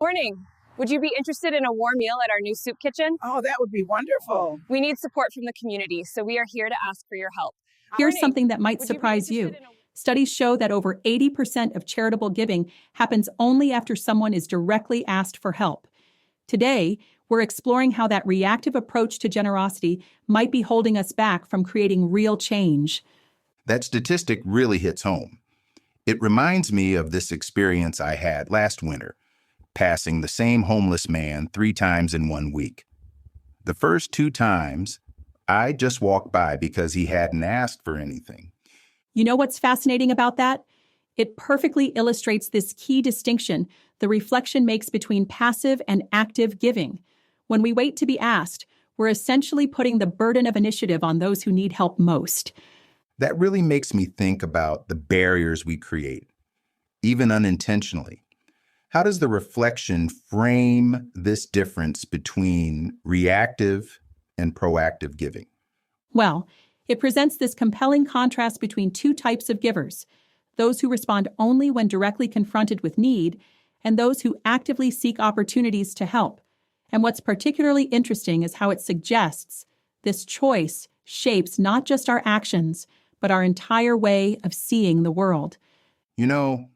Morning. Would you be interested in a warm meal at our new soup kitchen? Oh, that would be wonderful. We need support from the community, so we are here to ask for your help. Here's Morning. something that might Would you be surprise you. interested in Studies show that over 80% of charitable giving happens only after someone is directly asked for help. Today, we're exploring how that reactive approach to generosity might be holding us back from creating real change. That statistic really hits home. It reminds me of this experience I had last winter, passing the same homeless man 3 times in 1 week. The first 2 times, I just walked by because he hadn't asked for anything. You know what's fascinating about that? It perfectly illustrates this key distinction the reflection makes between passive and active giving. When we wait to be asked, we're essentially putting the burden of initiative on those who need help most. That really makes me think about the barriers we create, even unintentionally. How does the reflection frame this difference between reactive and proactive giving? Well, it presents this compelling contrast between 2 types of givers, those who respond only when directly confronted with need, and those who actively seek opportunities to help. And what's particularly interesting is how it suggests this choice shapes not just our actions, but our entire way of seeing the world. You know,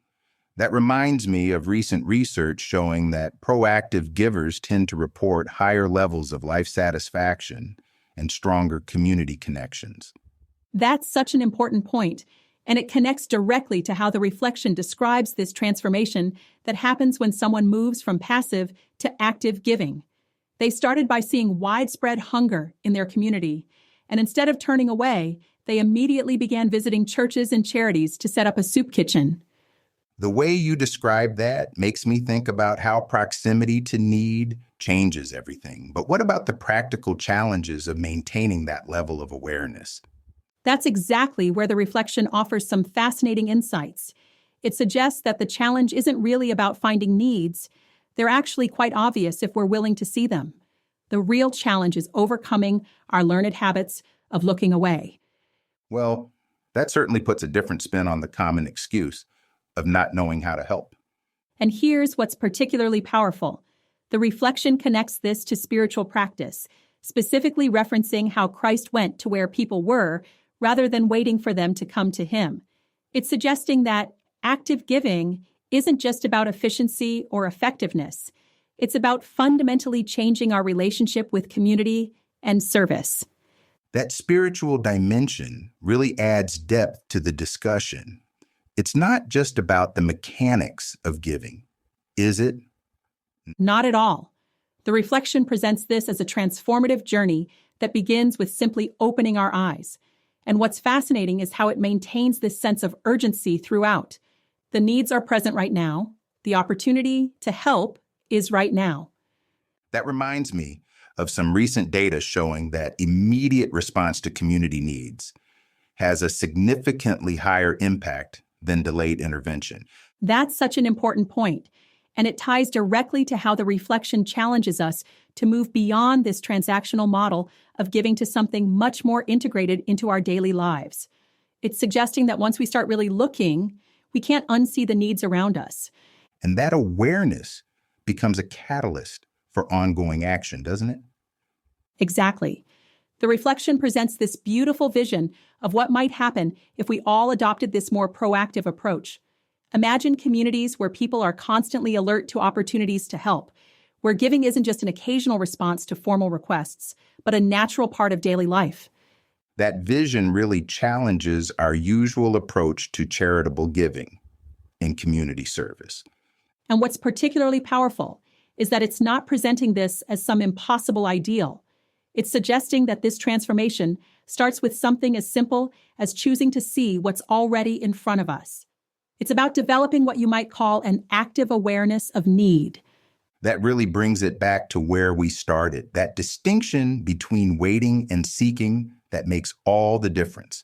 that reminds me of recent research showing that proactive givers tend to report higher levels of life satisfaction and stronger community connections. That's such an important point, and it connects directly to how the reflection describes this transformation that happens when someone moves from passive to active giving. They started by seeing widespread hunger in their community, and instead of turning away, they immediately began visiting churches and charities to set up a soup kitchen. The way you describe that makes me think about how proximity to need changes everything. But what about the practical challenges of maintaining that level of awareness? That's exactly where the reflection offers some fascinating insights. It suggests that the challenge isn't really about finding needs. They're actually quite obvious if we're willing to see them. The real challenge is overcoming our learned habits of looking away. Well, that certainly puts a different spin on the common excuse of not knowing how to help. And here's what's particularly powerful. The reflection connects this to spiritual practice, specifically referencing how Christ went to where people were rather than waiting for them to come to him. It's suggesting that active giving isn't just about efficiency or effectiveness. It's about fundamentally changing our relationship with community and service. That spiritual dimension really adds depth to the discussion. It's not just about the mechanics of giving, is it? Not at all. The reflection presents this as a transformative journey that begins with simply opening our eyes. And what's fascinating is how it maintains this sense of urgency throughout. The needs are present right now. The opportunity to help is right now. That reminds me of some recent data showing that immediate response to community needs has a significantly higher impact than delayed intervention. That's such an important point, and it ties directly to how the reflection challenges us to move beyond this transactional model of giving to something much more integrated into our daily lives. It's suggesting that once we start really looking, we can't unsee the needs around us. And that awareness becomes a catalyst for ongoing action, doesn't it? Exactly. The reflection presents this beautiful vision of what might happen if we all adopted this more proactive approach. Imagine communities where people are constantly alert to opportunities to help, where giving isn't just an occasional response to formal requests, but a natural part of daily life. That vision really challenges our usual approach to charitable giving in community service. And what's particularly powerful is that it's not presenting this as some impossible ideal. It's suggesting that this transformation starts with something as simple as choosing to see what's already in front of us. It's about developing what you might call an active awareness of need. That really brings it back to where we started, that distinction between waiting and seeking that makes all the difference.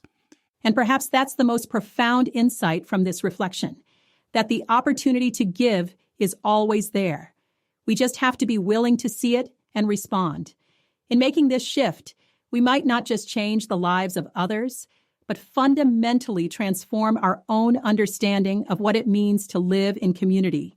And perhaps that's the most profound insight from this reflection, that the opportunity to give is always there. We just have to be willing to see it and respond. In making this shift, we might not just change the lives of others, but fundamentally transform our own understanding of what it means to live in community.